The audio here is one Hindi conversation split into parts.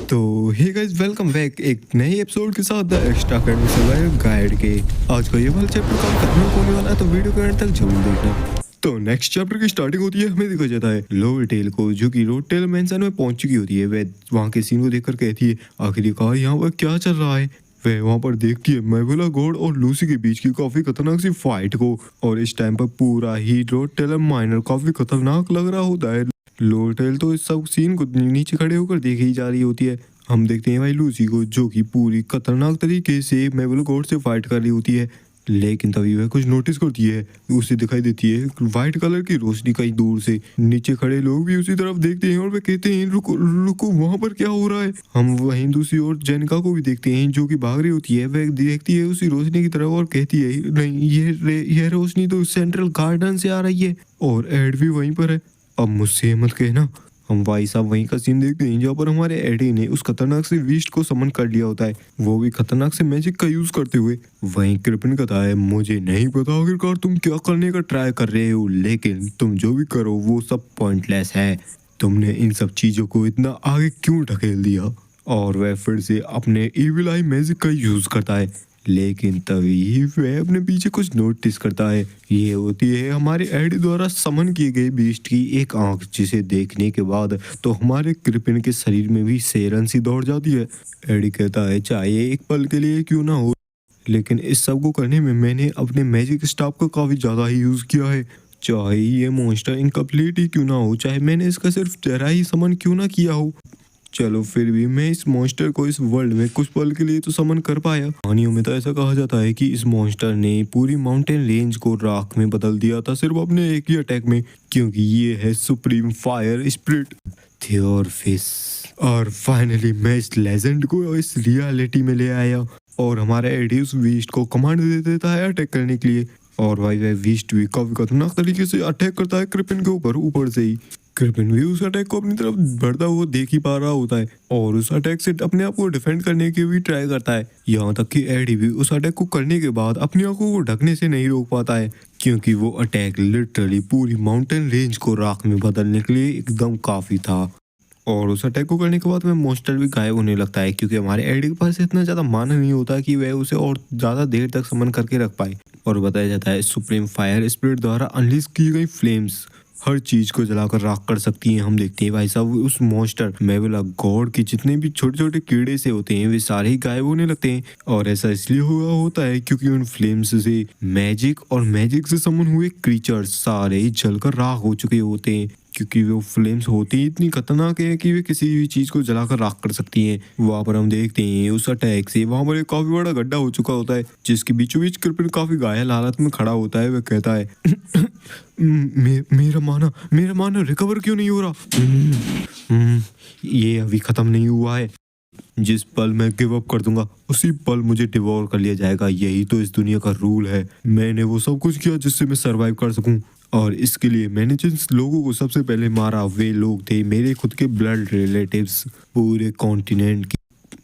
तो हे गाइस, वेलकम बैक एक नए एपिसोड के साथ the extra academy survival guide के। आज का ये वाला चैप्टर काफी खतरनाक होने वाला है, तो वीडियो के अंत तक जरूर देखना। तो नेक्स्ट चैप्टर की स्टार्टिंग होती है, हमें दिखा जाता है लोअर टेल को, जो कि रोड टेल मेंशन में पहुंच चुकी होती है। वह वहाँ के सीन को देखकर कहती है, आखिरकार यहाँ पर क्या चल रहा है। वह वहाँ पर देखती है मेबुला गॉड और लूसी के बीच की काफी खतरनाक सी फाइट को, और इस टाइम पर पूरा ही रोड टेल माइनर काफी खतरनाक लग रहा होता है। लोअर टेल तो इस सब सीन को नीचे खड़े होकर देखी ही जा रही होती है। हम देखते हैं भाई लूसी को, जो कि पूरी खतरनाक तरीके से मेबुला गॉड से फाइट कर रही होती है। लेकिन तभी वह कुछ नोटिस करती है, उसे दिखाई देती है व्हाइट कलर की रोशनी कहीं दूर से। नीचे खड़े लोग भी उसी तरफ देखते हैं और वे कहते हैं रुको रुको, वहां पर क्या हो रहा है। हम वहीं दूसरी ओर जेनिका को भी देखते हैं, जो कि भाग रही होती है। वह देखती है उसी रोशनी की तरफ और कहती है नहीं, ये रोशनी तो सेंट्रल गार्डन से आ रही है, और एड भी वहीं पर है। अब मुझसे मत कहना। हम भाई साहब वहीं का सीन देखते हैं, जहाँ पर हमारे एडी ने उस खतरनाक से बीस्ट को समन कर लिया होता है, वो भी खतरनाक से मैजिक का यूज करते हुए। वहीं कृपन कहता है, मुझे नहीं पता आखिरकार तुम क्या करने का ट्राई कर रहे हो, लेकिन तुम जो भी करो वो सब पॉइंटलेस है। तुमने इन सब चीजों को इतना आगे क्यों ढकेल दिया। और वह फिर से अपने इविल आई मैजिक का यूज करता है, लेकिन तभी वह अपने पीछे कुछ नोटिस करता है। ये होती है हमारे एडी द्वारा समन किए गए बीस्ट की एक आंख, जिसे देखने के बाद तो हमारे कृपिन के शरीर में भी सेरन सी दौड़ जाती है। एडी कहता है, चाहे एक पल के लिए क्यों ना हो, लेकिन इस सब को करने में मैंने अपने मैजिक स्टाफ का काफी ज्यादा ही यूज किया है। चाहे ये मॉन्स्टर इनकम्प्लीट ही क्यों ना हो, चाहे मैंने इसका सिर्फ चेहरा ही समन क्यों ना किया हो, चलो फिर भी मैं इस मॉन्स्टर को इस वर्ल्ड में कुछ पल के लिए तो समन कर पाया। कहानियों में तो ऐसा कहा जाता है कि इस मॉन्स्टर ने पूरी माउंटेन रेंज को राख में बदल दिया था सिर्फ अपने एक ही अटैक में, क्योंकि ये है सुप्रीम फायर स्पिरिट थियोरफिस। और फाइनली मैं इस लेजेंड को इस रियलिटी में ले आया, और हमारा एडी उस बीस्ट को कमांड दे देता है अटैक करने के लिए। और भाई वह बीस्ट भी काफी खतरनाक तरीके से अटैक करता है कृपिन के ऊपर से ही। कृपिन भी उस अटैक को अपनी तरफ बढ़ता हुआ देख ही पा रहा होता है, और उस अटैक से अपने आप को डिफेंड करने की भी ट्राई करता है। यहाँ तक कि एडी भी उस अटैक को करने के बाद अपनी आंखों को ढकने से नहीं रोक पाता है, क्योंकि वो अटैक लिटरली पूरी माउंटेन रेंज को राख में बदलने के लिए एकदम काफी था। और उस अटैक को करने के बाद वह मॉन्स्टर भी गायब होने लगता है, क्योंकि हमारे एडी के पास इतना ज्यादा माना नहीं होता कि वह उसे और ज्यादा देर तक समन करके रख पाए। और बताया जाता है सुप्रीम फायर स्पिरिट द्वारा अनलीज की गई फ्लेम्स हर चीज को जलाकर राख कर सकती हैं। हम देखते हैं भाई साहब उस मॉन्स्टर मेबुला गॉड के जितने भी छोटे छोटे कीड़े से होते हैं वे सारे ही गायब होने लगते हैं, और ऐसा इसलिए हुआ होता है क्योंकि उन फ्लेम्स से मैजिक और मैजिक से समन हुए क्रीचर्स सारे ही जलकर राख हो चुके होते हैं, क्योंकि वो फ्लेम्स होती ही इतनी खतरनाक है कि वे किसी भी चीज को जलाकर राख कर सकती हैं। वहाँ पर हम देखते हैं उस अटैक से वहाँ पर एक काफी बड़ा गड्ढा हो चुका होता है, जिसके बीचों बीच कृपिन काफी घायल हालत में खड़ा होता है। वह कहता है मेरा माना रिकवर क्यों नहीं हो रहा। ये अभी खत्म नहीं हुआ है। जिस पल मैं गिव अप कर दूंगा उसी पल मुझे डिवोर कर लिया जाएगा। यही तो इस दुनिया का रूल है। मैंने वो सब कुछ किया जिससे मैं सरवाइव कर सकूं, और इसके लिए मैंने जिन लोगों को सबसे पहले मारा वे लोग थे मेरे खुद के ब्लड रिलेटिव्स। पूरे कॉन्टिनेंट की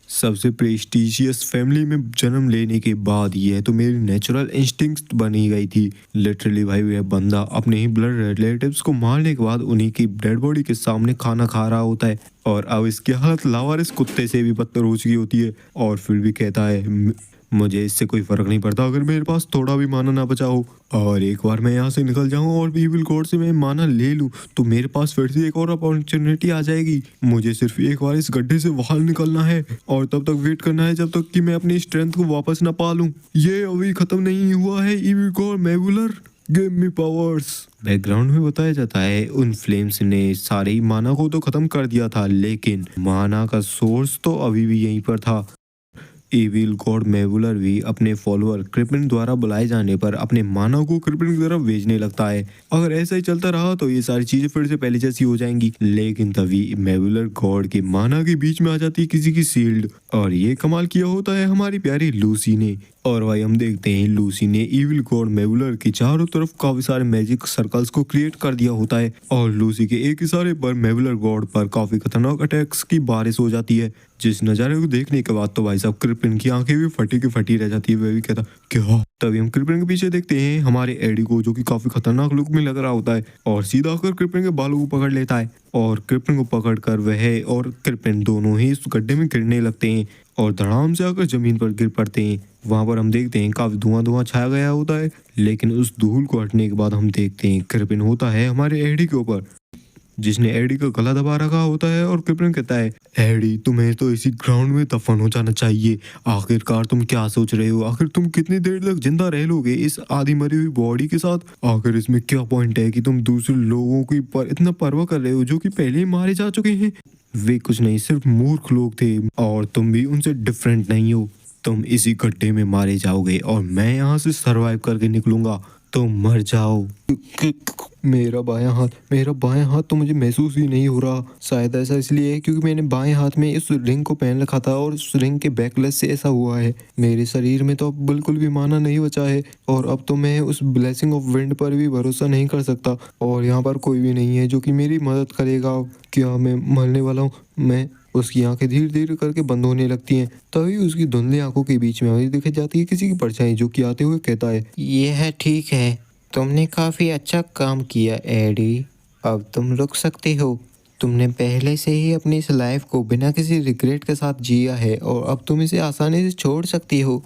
सबसे प्रेस्टिजियस फैमिली में जन्म लेने के बाद यह तो मेरी नेचुरल इंस्टिंक्ट बनी गई थी। लिटरली भाई यह बंदा अपने ही ब्लड रिलेटिव्स को मारने के बाद उन्हीं की डेड बॉडी के सामने खाना खा रहा होता है, और अब इसकी हालत लावारिस कुत्ते से भी बदतर हो चुकी होती है। और फिर भी कहता है मुझे इससे कोई फर्क नहीं पड़ता अगर मेरे पास थोड़ा भी माना ना बचा हो, और एक बार मैं यहाँ से निकल जाऊँ और इविल गॉड से मैं माना ले लूँ तो मेरे पास फिर से एक और अपॉर्चुनिटी आ जाएगी। मुझे सिर्फ एक बार इस गड्ढे से बाहर निकलना है, और तब तक वेट करना है जब तक कि मैं अपनी स्ट्रेंथ को वापस ना पा लूँ। ये अभी खत्म नहीं हुआ है। इविल गॉड मेबुलर गिव मी पावर्स। बैकग्राउंड में बताया जाता है उन फ्लेम्स ने सारे ही माना को तो खत्म कर दिया था, लेकिन माना का सोर्स तो अभी भी यहीं पर था। इविल गॉड मेबुलर भी अपने फॉलोअर कृपिन द्वारा बुलाए जाने पर अपने माना को कृपिन की तरफ भेजने लगता है। अगर ऐसा ही चलता रहा तो ये सारी चीजें फिर से पहले जैसी हो जाएंगी। लेकिन तभी मेबुलर गॉड के माना के बीच में आ जाती है किसी की शील्ड, और ये कमाल किया होता है हमारी प्यारी लूसी ने। और भाई हम देखते हैं लूसी ने इविल गॉड मेबुलर के चारों तरफ काफी सारे मैजिक सर्कल्स को क्रिएट कर दिया होता है, और लूसी के एक इशारे पर मेबुलर गॉड पर काफी खतरनाक अटैक्स की बारिश हो जाती है। जिस नजारे को देखने के बाद तो भाई साहब कृपिन की आंखें भी फटी की फटी रह जाती है। वह भी कहता क्या तभी हम क्रिपिन के पीछे देखते हैं हमारे एडी को, जो कि काफी खतरनाक लुक में लग रहा होता है और सीधा आकर क्रिपिन के बालों को पकड़ लेता है और क्रिपिन को पकड़कर वह और क्रिपिन दोनों ही इस गड्ढे में गिरने लगते हैं और धड़ाम से आकर जमीन पर गिर पड़ते हैं। वहां पर हम देखते हैं काफी धुआं धुआं छाया गया होता है, लेकिन उस धूल को हटने के बाद हम देखते हैं क्रिपिन होता है हमारे एडी के ऊपर, जिसने एडी का गला दबा रखा होता है और क्रिपिन कहता है, एडी तुम्हें तो इसी ग्राउंड में दफन हो जाना चाहिए। आखिरकार तुम क्या सोच रहे हो? आखिर तुम कितनी देर तक जिंदा रह लोगे इस आधी मरी हुई बॉडी के साथ? आखिर इसमें क्या पॉइंट है कि तुम दूसरे लोगों की इतना परवाह कर रहे हो जो कि पहले ही मारे जा चुके हैं? वे कुछ नहीं, सिर्फ मूर्ख लोग थे और तुम भी उनसे डिफरेंट नहीं हो। तुम इसी गड्ढे में मारे जाओगे और मैं यहाँ से सरवाइव करके निकलूंगा। तुम मर जाओ। मेरा बायां हाथ तो मुझे महसूस ही नहीं हो रहा। शायद ऐसा इसलिए है क्योंकि मैंने बाएं हाथ में इस रिंग को पहन रखा था और उस रिंग के बैकलेस से ऐसा हुआ है। मेरे शरीर में तो अब बिल्कुल भी माना नहीं बचा है और अब तो मैं उस ब्लेसिंग ऑफ विंड पर भी भरोसा नहीं कर सकता और यहाँ पर कोई भी नहीं है जो कि मेरी मदद करेगा। क्या मैं मरने वाला हूँ? मैं उसकी आंखें धीरे धीरे करके बंद होने लगती हैं। तभी उसकी धुंधली आंखों के बीच में हमें दिख जाती है किसी की परछाई, जो कि आते हुए कहता है, यह ठीक है, तुमने काफ़ी अच्छा काम किया एडी। अब तुम रुक सकते हो। तुमने पहले से ही अपनी इस लाइफ को बिना किसी रिग्रेट के साथ जिया है और अब तुम इसे आसानी से छोड़ सकती हो।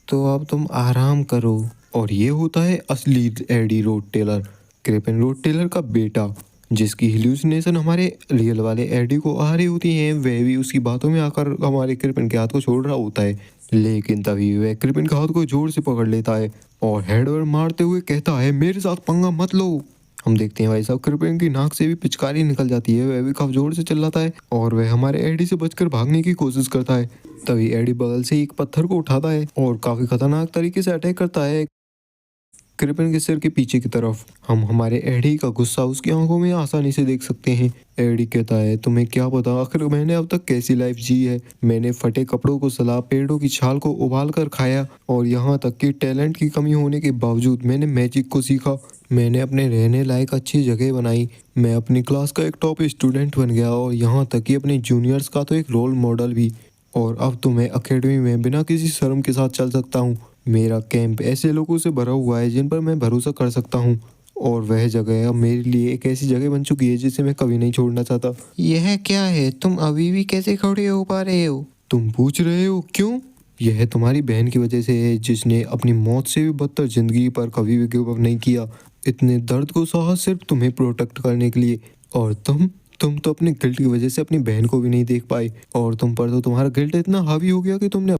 तो अब तुम आराम करो। और ये होता है असली एडी रोड टेलर, क्रिपिन रोड टेलर का बेटा, जिसकी हिलुसिनेशन हमारे रियल वाले एडी को आ रही होती हैं। वह भी उसकी बातों में आकर हमारे क्रिपिन के हाथ को छोड़ रहा होता है, लेकिन तभी वह क्रिपिन के हाथ को जोर से पकड़ लेता है और हेडवर मारते हुए कहता है, मेरे साथ पंगा मत लो। हम देखते हैं भाई साहब क्रिपिन की नाक से भी पिचकारी निकल जाती है। वह भी काफी जोर से चिल्लाता है और वह हमारे एडी से बचकर भागने की कोशिश करता है। तभी एडी बगल से एक पत्थर को उठाता है और काफी खतरनाक तरीके से अटैक करता है क्रिपिन के सिर के पीछे की तरफ। हम हमारे एडी का गुस्सा उसकी आंखों में आसानी से देख सकते हैं। एडी कहता है, तुम्हें क्या पता आखिर मैंने अब तक कैसी लाइफ जी है। मैंने फटे कपड़ों को सला, पेड़ों की छाल को उबाल कर खाया और यहाँ तक कि टैलेंट की कमी होने के बावजूद मैंने मैजिक को सीखा। मैंने अपने रहने लायक अच्छी जगह बनाई। मैं अपनी क्लास का एक टॉप स्टूडेंट बन गया और यहाँ तक कि अपने जूनियर्स का तो एक रोल मॉडल भी। और अब तो मैं अकेडमी में बिना किसी शर्म के साथ चल सकता हूँ। मेरा कैंप ऐसे लोगों से भरा हुआ है जिन पर मैं भरोसा कर सकता हूँ और वह जगह अब मेरे लिए एक ऐसी जगह बन चुकी है जिसे मैं कभी नहीं छोड़ना चाहता। यह क्या है? तुम अभी भी कैसे खड़े हो पा रहे हो? तुम पूछ रहे हो क्यों? यह तुम्हारी बहन की वजह से है, जिसने अपनी मौत से भी बदतर जिंदगी पर कभी भी गिव अप नहीं किया। इतने दर्द को सहा सिर्फ तुम्हें प्रोटेक्ट करने के लिए। और तुम तो अपने गिल्ट की वजह से अपनी बहन को भी नहीं देख पाई और तुम पर तो तुम्हारा गिल्ट इतना हावी हो गया कि तुमने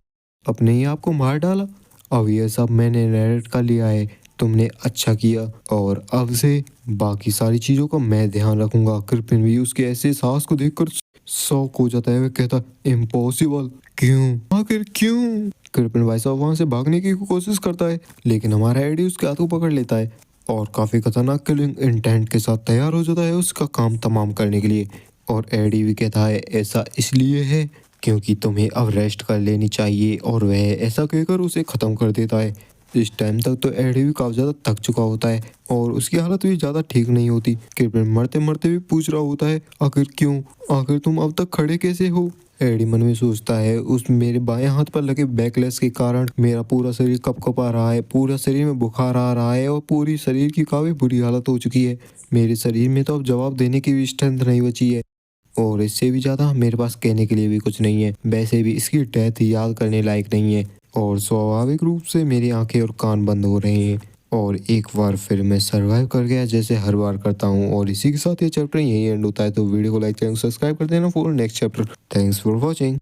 अपने ही आप को मार डाला। अब यह सब मैंने नैरेट कर लिया है। तुमने अच्छा किया और अब से बाकी सारी चीज़ों का मैं ध्यान रखूंगा। क्रिपिन भी उसके ऐसे साहस को देखकर शॉक हो जाता है। वह कहता, इम्पॉसिबल। क्यों? आखिर क्यों? क्रिपिन भाई साहब वहाँ से भागने की कोशिश करता है, लेकिन हमारा एडी उसके हाथ को पकड़ लेता है और काफ़ी खतरनाक किलिंग इंटेंट के साथ तैयार हो जाता है उसका काम तमाम करने के लिए। और एडी भी कहता है, ऐसा इसलिए है क्योंकि तुम्हें अब रेस्ट कर लेनी चाहिए और वह ऐसा कहकर उसे ख़त्म कर देता है। इस टाइम तक तो एडी भी काफ़ी ज़्यादा थक चुका होता है और उसकी हालत भी ज़्यादा ठीक नहीं होती। क्रिपिन मरते मरते भी पूछ रहा होता है, आखिर क्यों? आखिर तुम अब तक खड़े कैसे हो? एडी मन में सोचता है, उस मेरे बाएं हाथ पर लगे बैकलेस के कारण मेरा पूरा शरीर कपकपा रहा है, पूरा शरीर में बुखार आ रहा है और पूरी शरीर की काफ़ी बुरी हालत हो चुकी है। मेरे शरीर में तो अब जवाब देने की भी स्ट्रेंथ नहीं बची है और इससे भी ज़्यादा मेरे पास कहने के लिए भी कुछ नहीं है। वैसे भी इसकी डेथ याद करने लायक नहीं है और स्वाभाविक रूप से मेरी आंखें और कान बंद हो रहे हैं और एक बार फिर मैं सरवाइव कर गया जैसे हर बार करता हूँ। और इसी के साथ ये चैप्टर यही एंड होता है। तो वीडियो को लाइक चैनल सब्सक्राइब कर देना for next chapter. Thanks for watching.